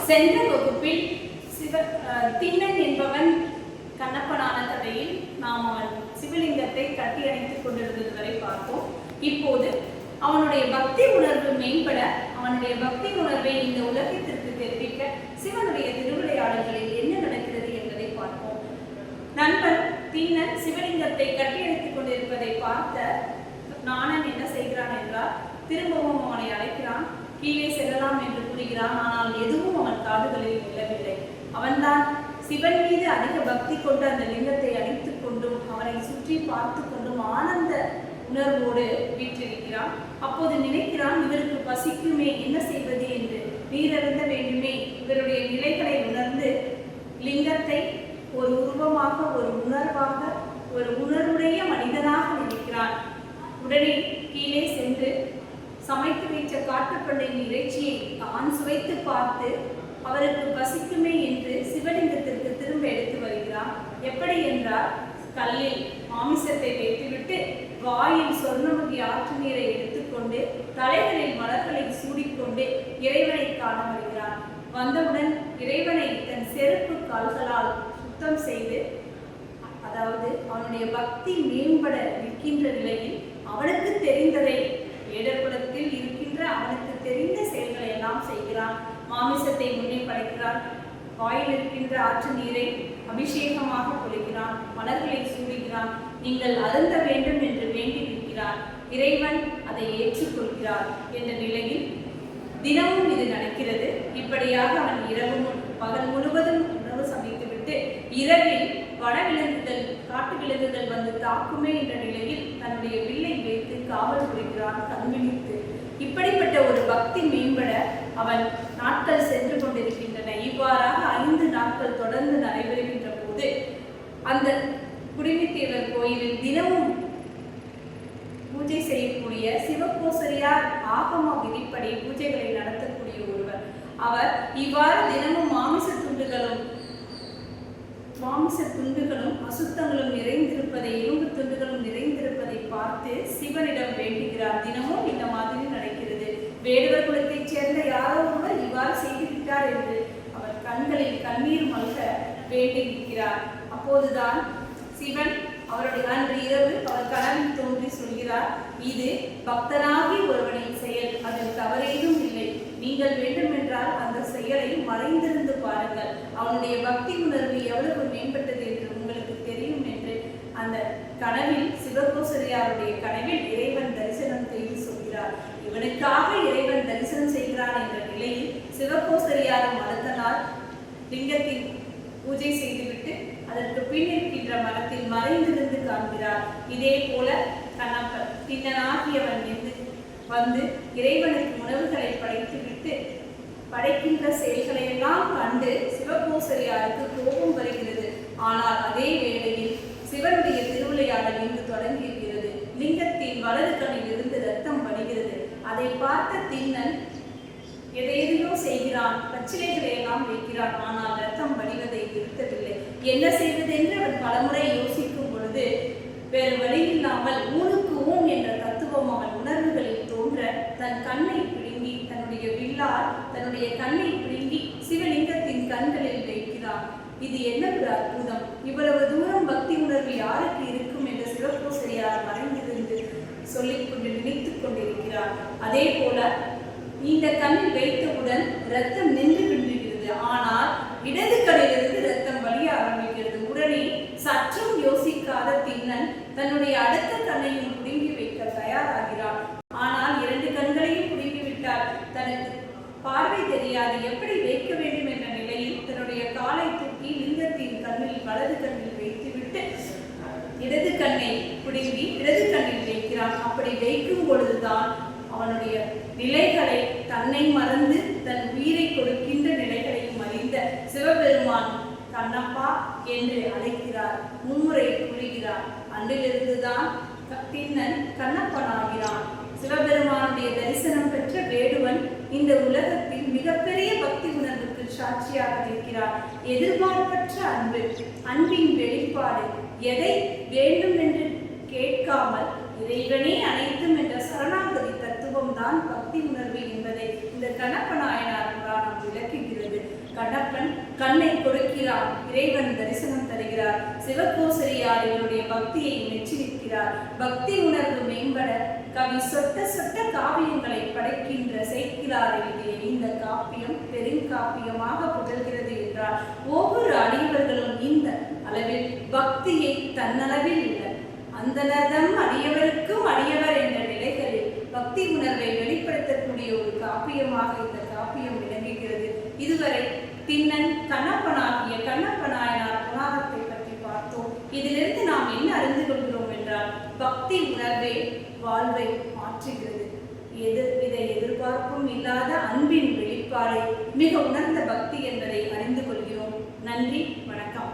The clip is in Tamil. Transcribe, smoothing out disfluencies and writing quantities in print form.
சென்ற வகுப்பில் திண்ணன் என்பவன் கண்ணப்பனான கதையில் நாம் அவன் சிவலிங்கத்தை கட்டி அணைத்துக் கொண்டிருந்தது வரை பார்த்தோம். இப்போது அவனுடைய பக்தி உணர்வு மேம்பட, அவனுடைய பக்தி உணர்வை இந்த உலகத்திற்கு தெரிவிக்க சிவனுடைய திருவிளையாடல்களில் என்ன நடக்கிறது என்பதை பார்ப்போம். நண்பன் திண்ணன் சிவலிங்கத்தை கட்டி அணைத்துக் கொண்டிருப்பதை பார்த்த நாணன் என்ன செய்கிறான் என்றால், திரும்பவும் அவனை அழைக்கிறான். கீழே செல்லலாம் என்று கூறுகிறான். ஆனால் எதுவும் அவன் காதுகளில் விழவில்லை. அவன்தான் சிவன் மீது அதிக பக்தி கொண்டு அந்த லிங்கத்தை அணைத்துக் கொண்டும் அவனை சுற்றி பார்த்து கொண்டும் ஆனந்த உணர்வோடு வீற்றிருக்கிறான். அப்போது நினைக்கிறான், இவருக்கு பசிக்குமே, என்ன செய்வது என்று. நீரருந்த வேண்டுமே. இவருடைய நிலைகளை உணர்ந்து லிங்கத்தை ஒரு உருவமாக, ஒரு உணர்வாக, ஒரு உணர்வுடைய மனிதனாக நினைக்கிறான். உடனே கீழே சென்று சமைத்து வைத்த காட்டுப்பண்டையின் இறைச்சியை தான் சுவைத்து பார்த்து அவருக்கு பசிக்குமே என்று சிவலிங்கத்திற்கு திரும்ப எடுத்து வருகிறான். எப்படி என்றால், கல்லில் மாமிசத்தை வைத்துவிட்டு வாயில் சொர்ணமுகி ஆற்று நீரை எடுத்துக்கொண்டு தலைகளில் மலர்களை சூடிக்கொண்டு இறைவனை காண வருகிறான். வந்தவுடன் இறைவனை தன் செருப்பு கால்களால் சுத்தம் செய்து, அதாவது அவனுடைய பக்தி மேம்பட நிற்கின்ற நிலையில் அவனுக்கு தெரிந்ததை, வேடர்குலத்தில் இருக்கின்ற அவனுக்கு தெரிந்த செயல்களை எல்லாம் செய்கிறான். மாமிசத்தை முன்னே படைக்கிறான். வாயில் இருக்கின்ற ஆற்று நீரை அபிஷேகமாக பொழிகிறான். மலர்களை சூடுகிறான். நீங்கள் அருந்த வேண்டும் என்று வேண்டி நிற்கிறான். இறைவன் அதை ஏற்றுக்கொள்கிறார் என்ற நிலையில் தினமும் இது நடக்கிறது. இப்படியாக அவன் இரவு பகல் முழுவதும் உணவு சமைத்துவிட்டு இரவில் வனவிலங்குகள், காட்டு விலங்குகள் வந்து தாக்குமே என்ற நிலையில் தன்னுடைய வில்லை வைத்து காவல் புரிகிறான் கண்விழித்து. இப்படிப்பட்ட ஒரு பக்தி மேம்பட அவன் நாட்கள் சென்று கொண்டிருக்கின்றன. இவ்வாறாக 5 நாட்கள் தொடர்ந்து நடைபெறுகின்ற போது அந்த குடிமித்தேவர் கோயிலில் தினமும் பூஜை செய்யக்கூடிய சிவகோசரியார் ஆகம விதிப்படி பூஜைகளை நடத்தக்கூடிய ஒருவர். அவர் இவ்வாறு தினமும் மாமிச துண்டுகளும் அசுத்தங்களும் நிறைந்திருப்பதை, எலும்பு துண்டுகளும் நிறைந்திருப்பதை பார்த்து சிவனிடம் வேண்டுகிறார். தினமும் இந்த மாதிரி நடக்கிறது. வேடுவர் குலத்தைச் சேர்ந்த யாரோ ஒருவர் இவ்வாறு செய்துவிட்டார் என்று அவர் கண்களில் கண்ணீர் மல்க வேண்டியிருக்கிறார். அப்போதுதான் சிவன் அவருடைய அன்று இரவு அவர் கனவில் தோன்றி சொல்கிறார், இது பக்தனாகி ஒருவனின் செயல், அதில் தவறேதும் இல்லை. நீங்கள் வேண்டுமென்றால் அந்த செயலை மறைந்திருந்து பாருங்கள். அவனுடைய பக்தி உணர்வு எவ்வளவு மேம்பட்டது என்று உங்களுக்கு தெரியும் என்று அந்த கனவில், சிவகோசரியாருடைய கனவில் இறைவன் தரிசனம் செய்து சொல்கிறார். இவனுக்காக இறைவன் தரிசனம் செய்கிறான் என்ற நிலையில் சிவகோசரியாரும் அடுத்த நாள் லிங்கத்தின் பூஜை செய்துவிட்டு அதற்கு பின் இருக்கின்ற மரத்தில் மறைந்திருந்து காண்கிறார். இதே போல கண்ணப்பன் திண்ணனாகியவன் வந்து இறைவனுக்கு உணவுகளை படைத்துவிட்டு படைக்கின்ற செயல்களை எல்லாம் கண்டு சிவகோசரியாருக்கு கோபம் வருகிறது. ஆனால் அதே வேளையில் சிவனுடைய திருவிளையாடல் இங்கு தொடங்கியிருக்கிறது. லிங்கத்தின் வலது கண்ணில் இருந்து ரத்தம் வடிகிறது. அதை பார்த்த திண்ணன் எதையோ செய்கிறான். பச்சிலைகளை எல்லாம் வைக்கிறான். ஆனால் ரத்தம் வடிவதை நிறுத்தவில்லை. என்ன செய்வது என்று அவன் பலமுறை யோசிக்கும் பொழுது வேறு வழி இல்லாமல் ஊனுக்கு ஊன் என்ற தத்துவம் அவன் உணர்வுகளில் தோன்ற தன் கண்ணை பிடுங்கி, தன்னுடைய வில்லால் தன்னுடைய கண்ணை பிடுங்கி சிவலிங்கத்தின் கண்களில் வைக்கிறான். இது என்ன ஒரு அற்புதம்! இவ்வளவு தூரம் பக்தி உணர்வு யாருக்கு இருக்கும் என்று சிவகோசரியார் மறைந்திருந்து சொல்லிக்கொண்டு நினைத்துக் கொண்டிருக்கிறார். அதே போல இந்த கண்ணில் வைத்தவுடன் ரத்தம் நின்று விடுகிறது. ஆனால் இடது கண்ணிலிருந்து ரத்தம் வலிய ஆரம்பிக்கிறது. உடனே சற்றும் யோசிக்காத திண்ணன் தன்னுடைய அடுத்த கண்ணையும் புடுங்கி வைக்க தயாராகிறார். ஆனால் 2 கண்களையும் புடுங்கிவிட்டால் தனக்கு பார்வை தெரியாது, எப்படி வைக்க வேண்டும் என்ற நிலையில் தன்னுடைய காலை தூக்கி லிங்கத்தின் கண்ணில், வலது கண்ணில் வைத்துவிட்டு இடது கண்ணை புடுங்கி இடது கண்ணில் வைக்கிறான். அப்படி வைக்கும் பொழுதுதான் அவனுடைய நிலைகளை, தன்னை மறந்து தன் உயிரை கொடுக்கின்ற நிலைகளையும் அறிந்த சிவபெருமான் கண்ணப்பா என்று அழைக்கிறார். 3 முறை கூறுகிறார். அன்றிலிருந்துதான் திண்ணன் கண்ணப்பனாகிறான். சிவபெருமானுடைய தரிசனம் பெற்ற வேடுவன் இந்த உலகத்தில் மிகப்பெரிய பக்தி உணர்வுக்கு சாட்சியாக இருக்கிறார். எதிர்பார்ப்பற்ற அன்பு, அன்பின் வெளிப்பாடு, எதை வேண்டும் என்று கேட்காமல் இறைவனே அனைத்தும் என்ற சரணாகதி தத்துவம் தான் பக்தி உணர்வு என்பதை இந்த கண்ணப்ப நாயனார் புராணம் விளக்குகிறது. கண்ணை கொடுக்கிறார், இறைவன் தரிசனம் தருகிறார். சிவகோசரியார் இவருடைய பக்தியை மெச்சி நிற்கிறார். பக்தி உணர்வு மேம்பட கவி சொட்ட சொட்ட காவியங்களை படைக்கின்ற சேக்கிழார் எழுதிய இந்த காப்பியம் பெருங்காப்பியமாக புகழ்கிறது என்றார். ஒவ்வொரு அடியவர்களும் இந்த அளவில் பக்தியை தன்னளவில் உள்ள அந்தனதம் அடியவருக்கும் அடியவர் என்ற நிலைகளில் பக்தி உணர்வை வெளிப்படுத்தக்கூடிய ஒரு காப்பியமாக இந்த காப்பியம் விளங்குகிறது. இதுவரை திண்ணன் கண்ணப்பனாகிய கண்ணப்பநாயனார் புராணத்தை பற்றி பார்த்தோம். இதிலிருந்து நாம் என்ன அறிந்து கொள்கிறோம் என்றால், பக்தி உணர்வே வாழ்வை மாற்றுகிறது. இதை எதிர்பார்ப்பும் இல்லாத அன்பின் வெளிப்பாடு மிக உணர்ந்த பக்தி என்பதை அறிந்து கொள்கிறோம். நன்றி, வணக்கம்.